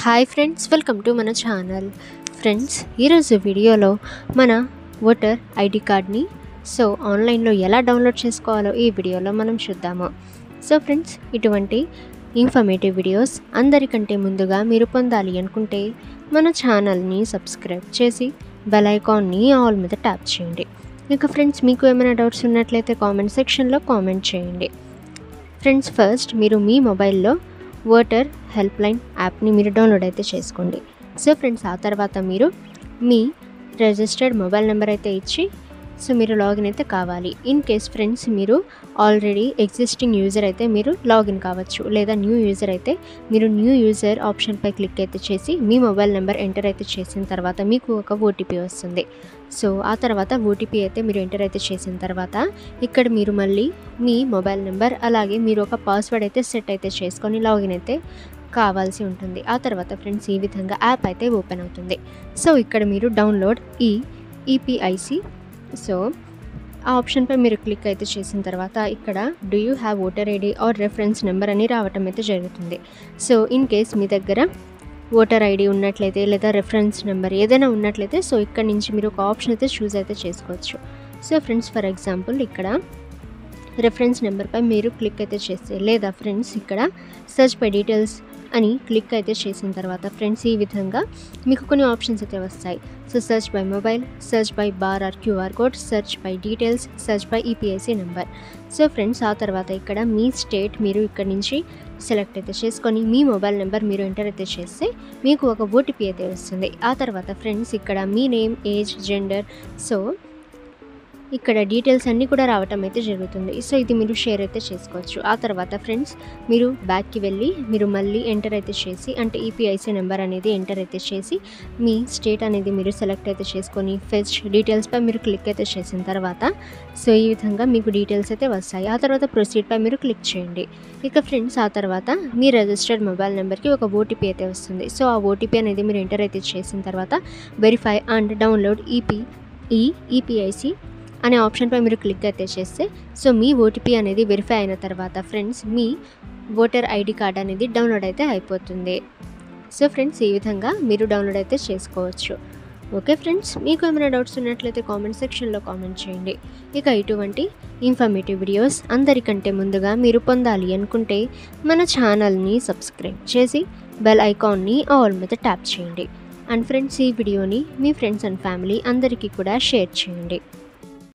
Hi friends, welcome to మన channel. Friends, ఈరోజు వీడియోలో మన ఓటర్ ఐడి కార్డ్ని ఆన్లైన్లో ఎలా డౌన్లోడ్ చేసుకోవాలో ఈ వీడియోలో మనం చూద్దాము. ఫ్రెండ్స్, ఇటువంటి ఇన్ఫర్మేటివ్ వీడియోస్ అందరికంటే ముందుగా మీరు పొందాలి అనుకుంటే మన ఛానల్ని సబ్స్క్రైబ్ చేసి బెల్ ఐకాన్ని ఆల్ మీద ట్యాప్ చేయండి. ఇక ఫ్రెండ్స్, మీకు ఏమైనా డౌట్స్ ఉన్నట్లయితే కామెంట్ సెక్షన్లో కామెంట్ చేయండి. ఫ్రెండ్స్, ఫస్ట్ మీరు మీ మొబైల్లో ఓటర్ హెల్ప్ లైన్ యాప్ని మీరు డౌన్లోడ్ అయితే చేసుకోండి. ఫ్రెండ్స్, ఆ తర్వాత మీరు మీ రిజిస్టర్డ్ మొబైల్ నెంబర్ అయితే ఇచ్చి మీరు లాగిన్ అయితే కావాలి. ఇన్ కేస్ ఫ్రెండ్స్ మీరు ఆల్రెడీ ఎగ్జిస్టింగ్ యూజర్ అయితే మీరు లాగిన్ కావచ్చు, లేదా న్యూ యూజర్ అయితే మీరు న్యూ యూజర్ ఆప్షన్పై క్లిక్ అయితే చేసి మీ మొబైల్ నెంబర్ ఎంటర్ అయితే చేసిన తర్వాత మీకు ఒక ఓటీపీ వస్తుంది. ఆ తర్వాత ఓటీపీ అయితే మీరు ఎంటర్ అయితే చేసిన తర్వాత ఇక్కడ మీరు మళ్ళీ మీ మొబైల్ నెంబర్ అలాగే మీరు ఒక పాస్వర్డ్ అయితే సెట్ అయితే చేసుకొని లాగిన్ అయితే కావాల్సి ఉంటుంది. ఆ తర్వాత ఫ్రెండ్స్ ఈ విధంగా యాప్ అయితే ఓపెన్ అవుతుంది. ఇక్కడ మీరు డౌన్లోడ్ ఈపీఐసి ఆ ఆప్షన్పై మీరు క్లిక్ అయితే చేసిన తర్వాత ఇక్కడ do you have voter ID are reference number అని రావటం అయితే జరుగుతుంది. ఇన్ కేస్ మీ దగ్గర ఓటర్ ఐడి ఉన్నట్లయితే లేదా రెఫరెన్స్ నెంబర్ ఏదైనా ఉన్నట్లయితే ఇక్కడ నుంచి మీరు ఒక ఆప్షన్ అయితే చూస్ అయితే చేసుకోవచ్చు. ఫ్రెండ్స్, ఫర్ ఎగ్జాంపుల్ ఇక్కడ రెఫరెన్స్ నెంబర్పై మీరు క్లిక్ అయితే చేస్తే, లేదా ఫ్రెండ్స్ ఇక్కడ సెర్చ్ బై డీటెయిల్స్ అని క్లిక్ అయితే చేసిన తర్వాత ఫ్రెండ్స్ ఈ విధంగా మీకు కొన్ని ఆప్షన్స్ అయితే వస్తాయి. Search by mobile, search by bar or QR code, search by details, search by EPIC number. Friends, ఆ తర్వాత ఇక్కడ మీ స్టేట్ మీరు ఇక్కడ నుంచి సెలెక్ట్ అయితే చేసుకొని మీ మొబైల్ నెంబర్ మీరు ఎంటర్ అయితే చేస్తే మీకు ఒక ఓటీపీ అయితే వస్తుంది. ఆ తర్వాత ఫ్రెండ్స్ ఇక్కడ మీ నేమ్, ఏజ్, జెండర్ ఇక్కడ డీటెయిల్స్ అన్నీ కూడా రావటం అయితే జరుగుతుంది. ఇది మీరు షేర్ అయితే చేసుకోవచ్చు. ఆ తర్వాత ఫ్రెండ్స్ మీరు బ్యాక్కి వెళ్ళి మీరు మళ్ళీ ఎంటర్ అయితే చేసి, అంటే ఈపీఐసి నెంబర్ అనేది ఎంటర్ అయితే చేసి మీ స్టేట్ అనేది మీరు సెలెక్ట్ అయితే చేసుకొని ఫెచ్ డీటెయిల్స్పై మీరు క్లిక్ అయితే చేసిన తర్వాత ఈ విధంగా మీకు డీటెయిల్స్ అయితే వస్తాయి. ఆ తర్వాత ప్రొసీడ్పై మీరు క్లిక్ చేయండి. ఇక ఫ్రెండ్స్, ఆ తర్వాత మీ రిజిస్టర్డ్ మొబైల్ నెంబర్కి ఒక ఓటీపీ అయితే వస్తుంది. ఆ ఓటీపీ అనేది మీరు ఎంటర్ అయితే చేసిన తర్వాత వెరిఫై అండ్ డౌన్లోడ్ ఈపీఐసి అనే ఆప్షన్పై మీరు క్లిక్ అయితే చేస్తే మీ ఓటీపీ అనేది వెరిఫై అయిన తర్వాత ఫ్రెండ్స్ మీ ఓటర్ ఐడి కార్డ్ అనేది డౌన్లోడ్ అయితే అయిపోతుంది. ఫ్రెండ్స్, ఈ విధంగా మీరు డౌన్లోడ్ అయితే చేసుకోవచ్చు. ఓకే ఫ్రెండ్స్, మీకు ఏమైనా డౌట్స్ ఉన్నట్లయితే కామెంట్ సెక్షన్లో కామెంట్ చేయండి. ఇక ఇటువంటి ఇన్ఫర్మేటివ్ వీడియోస్ అందరికంటే ముందుగా మీరు పొందాలి అనుకుంటే మన ఛానల్ని సబ్స్క్రైబ్ చేసి బెల్ ఐకాన్ని ఆల్ మీద ట్యాప్ చేయండి. అండ్ ఫ్రెండ్స్, ఈ వీడియోని మీ ఫ్రెండ్స్ అండ్ ఫ్యామిలీ అందరికీ కూడా షేర్ చేయండి.